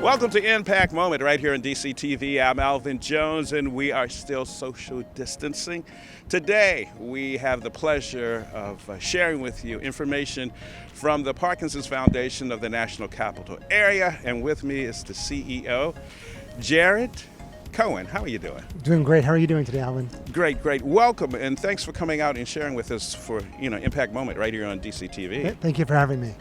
Welcome to Impact Moment right here on DCTV. I'm Alvin Jones, and we are still social distancing. Today, we have the pleasure of sharing with you information from the Parkinson's Foundation of the National Capital Area, and with me is the CEO, Jared Cohen. How are you doing? Doing great. How are you doing today, Alvin? Great, great. Welcome, and thanks for coming out and sharing with us for Impact Moment right here on DCTV. Thank you for having me.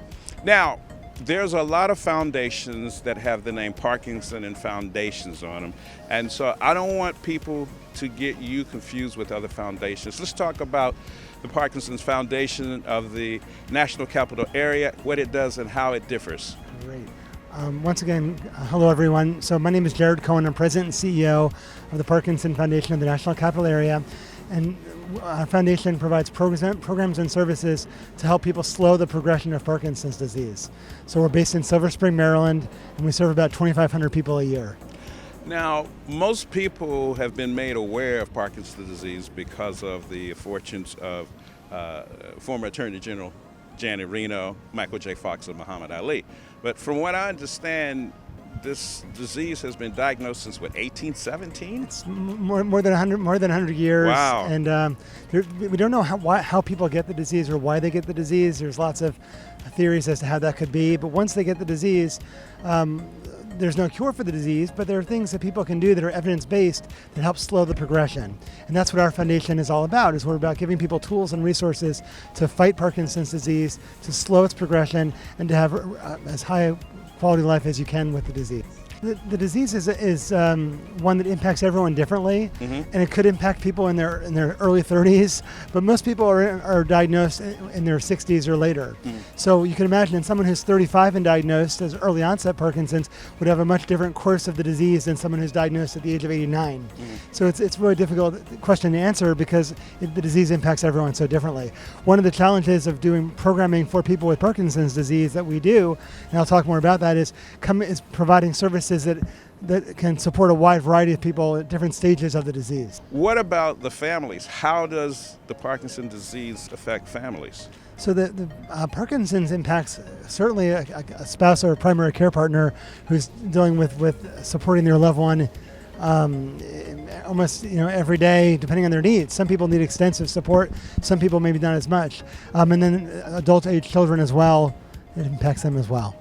Now, there's a lot of foundations that have the name Parkinson and foundations on them. And so I don't want people to get you confused with other foundations. Let's talk about the Parkinson's Foundation of the National Capital Area, what it does and how it differs. Great. Once again, hello everyone. So my name is Jared Cohen. I'm President and CEO of the Parkinson Foundation of the National Capital Area. And our foundation provides programs and services to help people slow the progression of Parkinson's disease. So we're based in Silver Spring, Maryland, and we serve about 2,500 people a year. Now, most people have been made aware of Parkinson's disease because of the fortunes of former Attorney General Janet Reno, Michael J. Fox, and Muhammad Ali. But from what I understand, this disease has been diagnosed since, 1817? It's more than 100 years. Wow. And we don't know how people get the disease or why they get the disease. There's lots of theories as to how that could be. But once they get the disease, there's no cure for the disease, but there are things that people can do that are evidence-based that help slow the progression. And that's what our foundation is all about, is we're about giving people tools and resources to fight Parkinson's disease, to slow its progression, and to have as high quality of life as you can with the disease. The disease is one that impacts everyone differently, and it could impact people in their early 30s, but most people are diagnosed in their 60s or later. So you can imagine someone who's 35 and diagnosed as early onset Parkinson's would have a much different course of the disease than someone who's diagnosed at the age of 89. So it's a really difficult question to answer because the disease impacts everyone so differently. One of the challenges of doing programming for people with Parkinson's disease that we do, and I'll talk more about that, is providing services that can support a wide variety of people at different stages of the disease. What about the families? How does the Parkinson's disease affect families? So the Parkinson's impacts certainly a spouse or a primary care partner who's dealing with supporting their loved one almost every day, depending on their needs. Some people need extensive support. Some people maybe not as much. And then adult age children as well, it impacts them as well.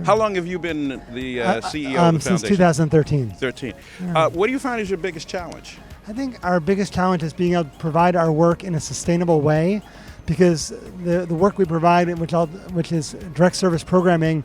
How long have you been the CEO of the foundation? Since 2013. What do you find is your biggest challenge? I think our biggest challenge is being able to provide our work in a sustainable way, because the work we provide, which is direct service programming,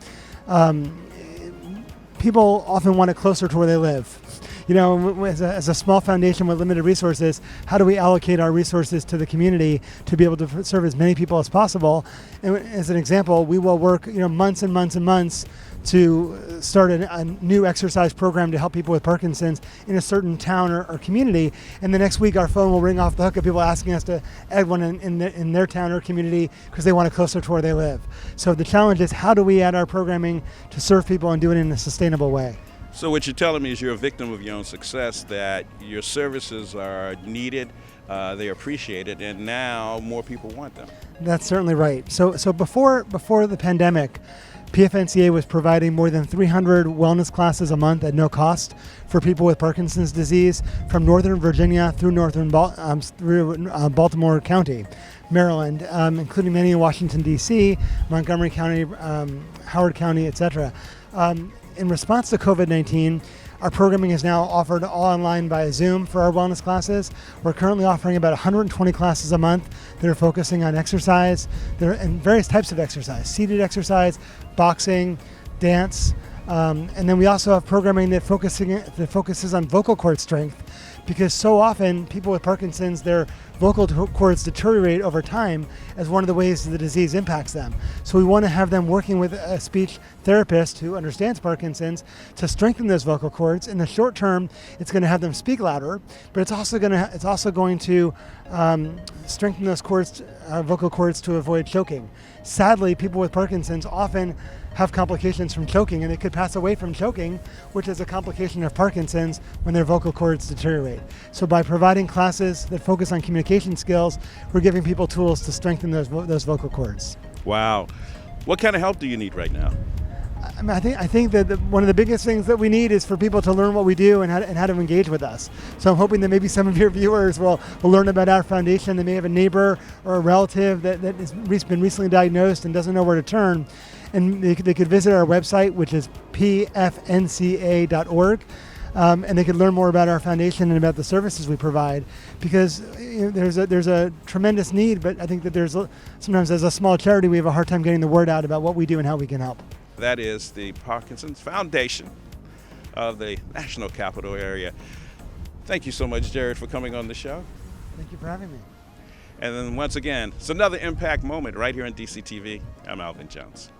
people often want it closer to where they live. As a small foundation with limited resources, how do we allocate our resources to the community to be able to serve as many people as possible? And as an example, we will work months and months and months to start a new exercise program to help people with Parkinson's in a certain town or community. And the next week, our phone will ring off the hook of people asking us to add one in their town or community because they want it closer to where they live. So the challenge is, how do we add our programming to serve people and do it in a sustainable way? So what you're telling me is you're a victim of your own success, that your services are needed, they're appreciated, and now more people want them. That's certainly right. So before the pandemic, PFNCA was providing more than 300 wellness classes a month at no cost for people with Parkinson's disease from Northern Virginia through Baltimore County, Maryland, including many in Washington, D.C., Montgomery County, Howard County, etc. In response to COVID-19, our programming is now offered all online via Zoom for our wellness classes. We're currently offering about 120 classes a month that are focusing on exercise and various types of exercise, seated exercise, boxing, dance, and then we also have programming that focuses on vocal cord strength, because so often people with Parkinson's, their vocal cords deteriorate over time as one of the ways the disease impacts them. So we want to have them working with a speech therapist who understands Parkinson's to strengthen those vocal cords. In the short term, it's going to have them speak louder, but it's also going to strengthen those vocal cords to avoid choking. Sadly, people with Parkinson's often have complications from choking, and they could pass away from choking, which is a complication of Parkinson's when their vocal cords deteriorate. So by providing classes that focus on communication skills, we're giving people tools to strengthen those vocal cords. Wow. What kind of help do you need right now? I mean, I think that one of the biggest things that we need is for people to learn what we do and how to engage with us. So I'm hoping that maybe some of your viewers will learn about our foundation. They may have a neighbor or a relative that has been recently diagnosed and doesn't know where to turn. And they could visit our website, which is pfnca.org. And they could learn more about our foundation and about the services we provide, because there's a tremendous need, but I think that sometimes as a small charity we have a hard time getting the word out about what we do and how we can help. That is the Parkinson's Foundation of the National Capital Area. Thank you so much, Jared, for coming on the show. Thank you for having me. And then once again, it's another Impact Moment right here on DCTV. I'm Alvin Jones.